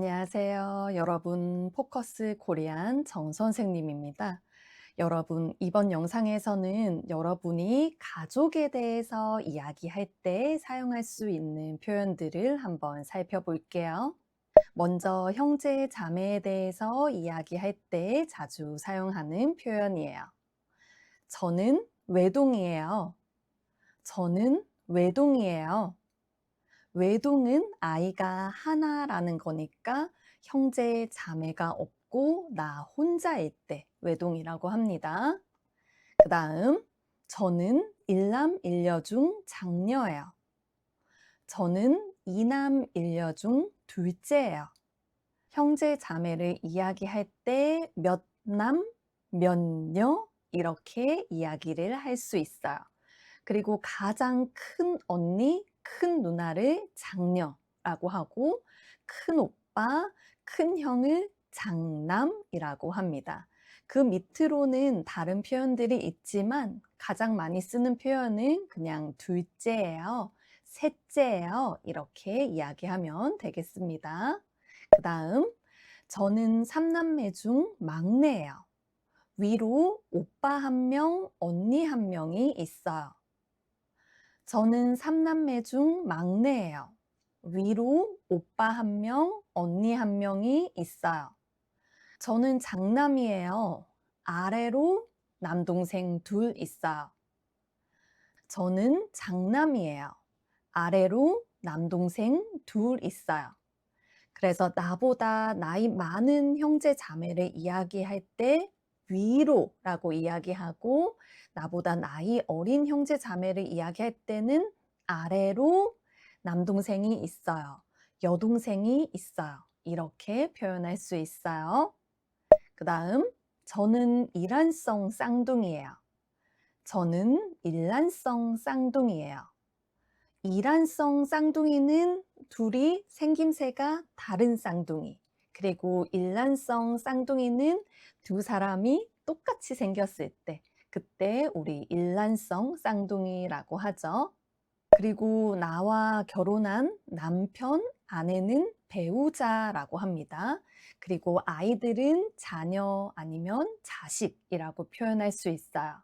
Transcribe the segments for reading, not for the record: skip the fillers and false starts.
안녕하세요. 여러분, 포커스 코리안 정 선생님입니다. 여러분, 이번 영상에서는 여러분이 가족에 대해서 이야기할 때 사용할 수 있는 표현들을 한번 살펴볼게요. 먼저 형제, 자매에 대해서 이야기할 때 자주 사용하는 표현이에요. 저는 외동이에요. 저는 외동이에요. 외동은 아이가 하나라는 거니까 형제, 자매가 없고 나 혼자일 때 외동이라고 합니다. 그 다음, 저는 일남 일녀 중 장녀예요. 저는 이남 일녀 중 둘째예요. 형제, 자매를 이야기할 때 몇 남, 몇 녀 이렇게 이야기를 할 수 있어요. 그리고 가장 큰 언니, 큰 누나를 장녀라고 하고 큰 오빠, 큰 형을 장남이라고 합니다. 그 밑으로는 다른 표현들이 있지만 가장 많이 쓰는 표현은 그냥 둘째예요, 셋째예요 이렇게 이야기하면 되겠습니다. 그 다음, 저는 3남매 중 막내예요. 위로 오빠 한 명, 언니 한 명이 있어요. 저는 3남매 중 막내예요. 위로 오빠 한 명, 언니 한 명이 있어요. 저는 장남이에요. 아래로 남동생 둘 있어요. 저는 장남이에요. 아래로 남동생 둘 있어요. 그래서 나보다 나이 많은 형제 자매를 이야기할 때 위로라고 이야기하고 나보다 나이 어린 형제 자매를 이야기할 때는 아래로 남동생이 있어요. 여동생이 있어요. 이렇게 표현할 수 있어요. 그 다음, 저는 일란성 쌍둥이에요. 저는 일란성 쌍둥이에요. 일란성 쌍둥이는 둘이 생김새가 다른 쌍둥이, 그리고 일란성 쌍둥이는 두 사람이 똑같이 생겼을 때, 그때 우리 일란성 쌍둥이라고 하죠. 그리고 나와 결혼한 남편, 아내는 배우자라고 합니다. 그리고 아이들은 자녀 아니면 자식이라고 표현할 수 있어요.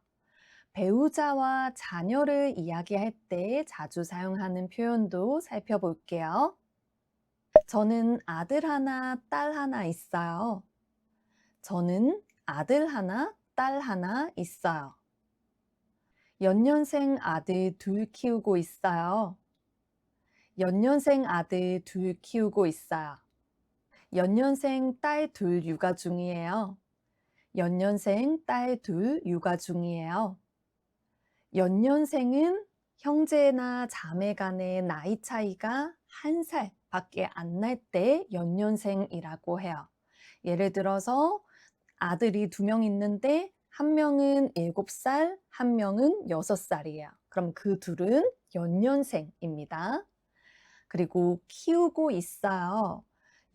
배우자와 자녀를 이야기할 때 자주 사용하는 표현도 살펴볼게요. 저는 아들 하나, 딸 하나 있어요. 저는 아들 하나, 딸 하나 있어요. 연년생 아들 둘 키우고 있어요. 연년생 아들 둘 키우고 있어요. 연년생 딸 둘 육아 중이에요. 연년생 딸 둘 육아 중이에요. 연년생은 형제나 자매 간의 나이 차이가 1살 밖에 안 날 때 연년생이라고 해요. 예를 들어서 아들이 2명 있는데 한 명은 7살, 한 명은 6살이에요. 그럼 그 둘은 연년생입니다. 그리고 키우고 있어요.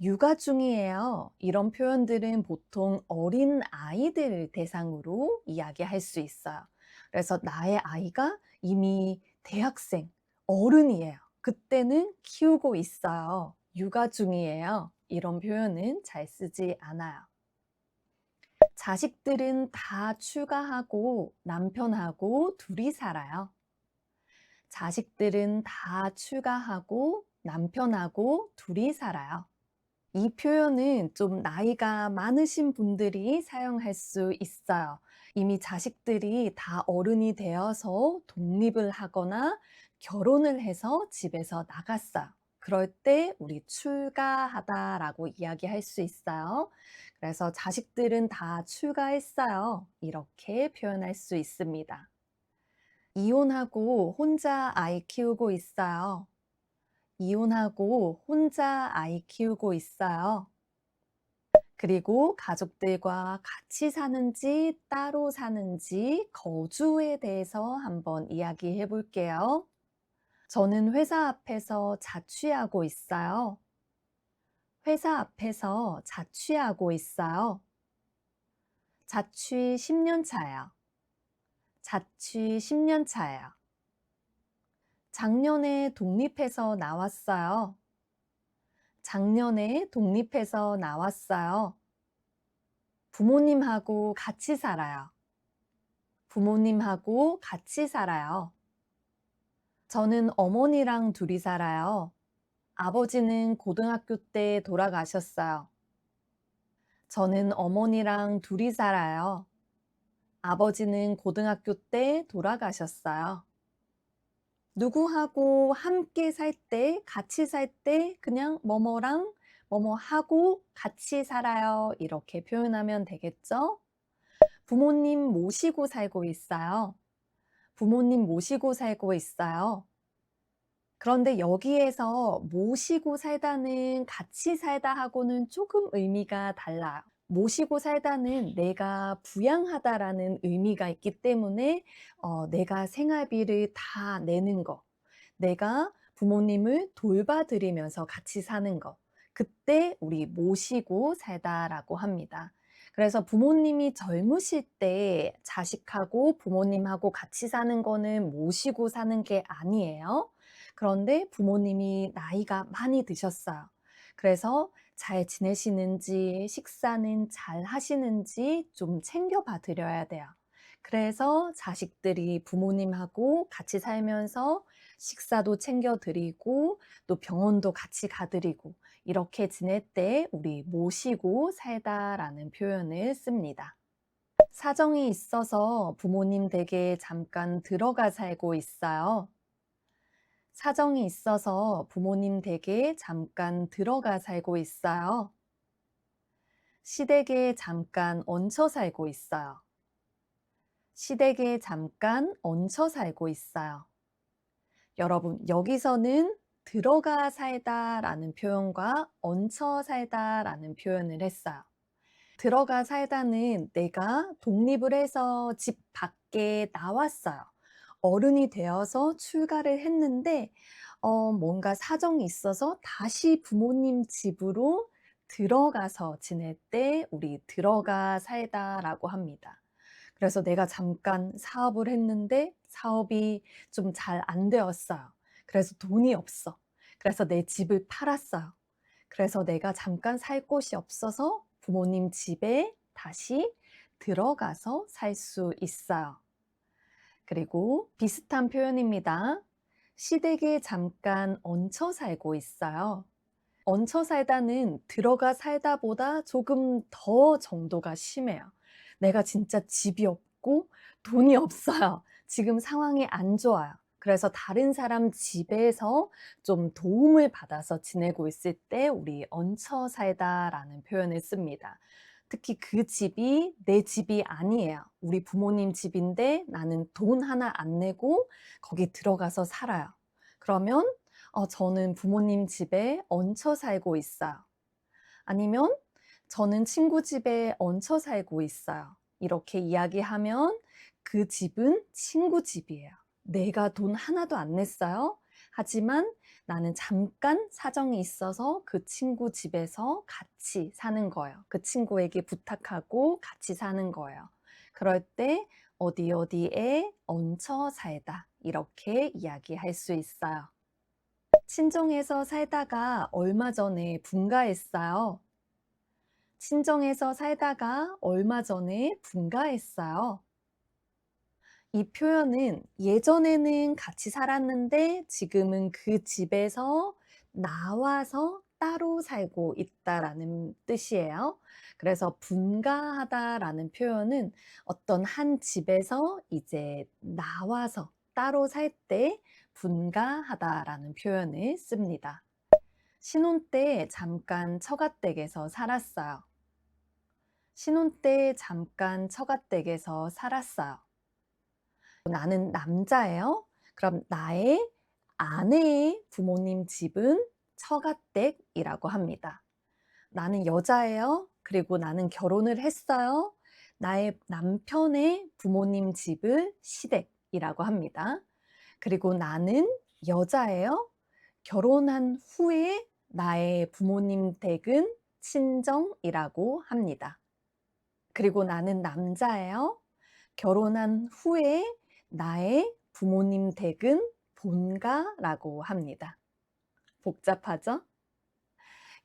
육아 중이에요. 이런 표현들은 보통 어린 아이들 대상으로 이야기할 수 있어요. 그래서 나의 아이가 이미 대학생, 어른이에요. 그때는 키우고 있어요. 육아 중이에요. 이런 표현은 잘 쓰지 않아요. 자식들은 다 출가하고 남편하고 둘이 살아요. 자식들은 다 출가하고 남편하고 둘이 살아요. 이 표현은 좀 나이가 많으신 분들이 사용할 수 있어요. 이미 자식들이 다 어른이 되어서 독립을 하거나 결혼을 해서 집에서 나갔어요. 그럴 때 우리 출가하다라고 이야기할 수 있어요. 그래서 자식들은 다 출가했어요. 이렇게 표현할 수 있습니다. 이혼하고 혼자 아이 키우고 있어요. 이혼하고 혼자 아이 키우고 있어요. 그리고 가족들과 같이 사는지 따로 사는지 거주에 대해서 한번 이야기해 볼게요. 저는 회사 앞에서 자취하고 있어요. 회사 앞에서 자취하고 있어요. 자취 10년 차예요. 자취 10년 차예요. 작년에 독립해서 나왔어요. 작년에 독립해서 나왔어요. 부모님하고 같이 살아요. 부모님하고 같이 살아요. 저는 어머니랑 둘이 살아요. 아버지는 고등학교 때 돌아가셨어요. 저는 어머니랑 둘이 살아요. 아버지는 고등학교 때 돌아가셨어요. 누구하고 함께 살 때, 같이 살 때 그냥 뭐뭐랑 뭐뭐하고 같이 살아요. 이렇게 표현하면 되겠죠? 부모님 모시고 살고 있어요. 부모님 모시고 살고 있어요. 그런데 여기에서 모시고 살다는 같이 살다 하고는 조금 의미가 달라요. 모시고 살다는 내가 부양하다라는 의미가 있기 때문에 내가 생활비를 다 내는 거, 내가 부모님을 돌봐드리면서 같이 사는 거, 그때 우리 모시고 살다라고 합니다. 그래서 부모님이 젊으실 때 자식하고 부모님하고 같이 사는 거는 모시고 사는 게 아니에요. 그런데 부모님이 나이가 많이 드셨어요. 그래서 잘 지내시는지, 식사는 잘 하시는지 좀 챙겨봐 드려야 돼요. 그래서 자식들이 부모님하고 같이 살면서 식사도 챙겨 드리고 또 병원도 같이 가 드리고 이렇게 지낼 때 우리 모시고 살다라는 표현을 씁니다. 사정이 있어서 부모님 댁에 잠깐 들어가 살고 있어요. 사정이 있어서 부모님 댁에 잠깐 들어가 살고 있어요. 시댁에 잠깐 얹혀 살고 있어요. 시댁에 잠깐 얹혀 살고 있어요. 여러분, 여기서는 들어가 살다라는 표현과 얹혀 살다라는 표현을 했어요. 들어가 살다는 내가 독립을 해서 집 밖에 나왔어요. 어른이 되어서 출가를 했는데 뭔가 사정이 있어서 다시 부모님 집으로 들어가서 지낼 때 우리 들어가 살다라고 합니다. 그래서 내가 잠깐 사업을 했는데 사업이 좀 잘 안 되었어요. 그래서 돈이 없어. 그래서 내 집을 팔았어요. 그래서 내가 잠깐 살 곳이 없어서 부모님 집에 다시 들어가서 살 수 있어요. 그리고 비슷한 표현입니다. 시댁에 잠깐 얹혀 살고 있어요. 얹혀 살다는 들어가 살다보다 조금 더 정도가 심해요. 내가 진짜 집이 없고 돈이 없어요. 지금 상황이 안 좋아요. 그래서 다른 사람 집에서 좀 도움을 받아서 지내고 있을 때 우리 얹혀 살다라는 표현을 씁니다. 특히 그 집이 내 집이 아니에요. 우리 부모님 집인데 나는 돈 하나 안 내고 거기 들어가서 살아요. 그러면 저는 부모님 집에 얹혀 살고 있어요. 아니면 저는 친구 집에 얹혀 살고 있어요. 이렇게 이야기하면 그 집은 친구 집이에요. 내가 돈 하나도 안 냈어요. 하지만 나는 잠깐 사정이 있어서 그 친구 집에서 같이 사는 거예요. 그 친구에게 부탁하고 같이 사는 거예요. 그럴 때 어디 어디에 얹혀 살다 이렇게 이야기할 수 있어요. 친정에서 살다가 얼마 전에 분가했어요. 친정에서 살다가 얼마 전에 분가했어요. 이 표현은 예전에는 같이 살았는데 지금은 그 집에서 나와서 따로 살고 있다라는 뜻이에요. 그래서 분가하다라는 표현은 어떤 한 집에서 이제 나와서 따로 살 때 분가하다라는 표현을 씁니다. 신혼 때 잠깐 처가댁에서 살았어요. 신혼 때 잠깐 처가댁에서 살았어요. 나는 남자예요. 그럼 나의 아내의 부모님 집은 처가댁이라고 합니다. 나는 여자예요. 그리고 나는 결혼을 했어요. 나의 남편의 부모님 집을 시댁이라고 합니다. 그리고 나는 여자예요. 결혼한 후에 나의 부모님 댁은 친정이라고 합니다. 그리고 나는 남자예요. 결혼한 후에 나의 부모님 댁은 본가라고 합니다. 복잡하죠?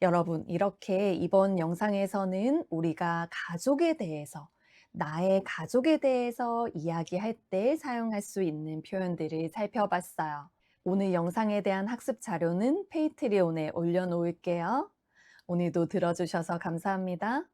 여러분, 이렇게 이번 영상에서는 우리가 가족에 대해서, 나의 가족에 대해서 이야기할 때 사용할 수 있는 표현들을 살펴봤어요. 오늘 영상에 대한 학습 자료는 페이트리온에 올려놓을게요. 오늘도 들어주셔서 감사합니다.